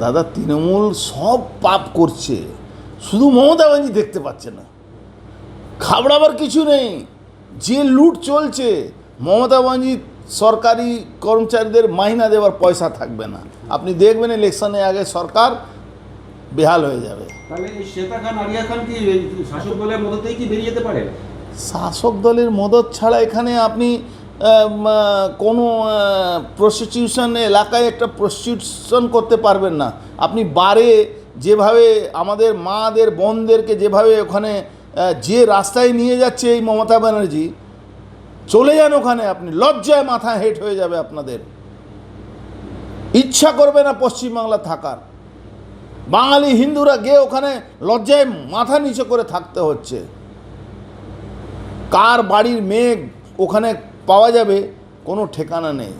দাদা তৃণমূল সব পাপ করছে, শুধু মমতা ব্যানার্জি দেখতে পাচ্ছে না। ঘাবড়াবার কিছু নেই, যে লুট চলছে, মমতা ব্যানার্জি সরকারি কর্মচারীদের মাইনা দেওয়ার পয়সা থাকবে না। আপনি দেখবেন ইলেকশনের আগে সরকার বেহাল হয়ে যাবে। তাহলে এই শ্বেতা খান, আরিয়া খান কি শাসক দলের মদতেই কি বেরিয়ে যেতে পারে? শাসক দলের মদত ছাড়া এখানে আপনি কোনো প্রস্টিটিউশন এলাকায় একটা প্রস্টিটিউশন করতে পারবেন না। আপনি বারে যেভাবে আমাদের মাদের বোনদেরকে যেভাবে ওখানে যে রাস্তায় নিয়ে যাচ্ছে এই মমতা ব্যানার্জি, চলে যান ওখানে, আপনি লজ্জায় মাথা হেঁট হয়ে যাবে। আপনাদের ইচ্ছা করবে না পশ্চিমবাংলা থাকার। বাঙালি হিন্দুরা গিয়ে ওখানে লজ্জায় মাথা নিচে করে থাকতে হচ্ছে। কার বাড়ির মেয়ে ওখানে পাওয়া যাবে কোনো ঠিকানা নেই।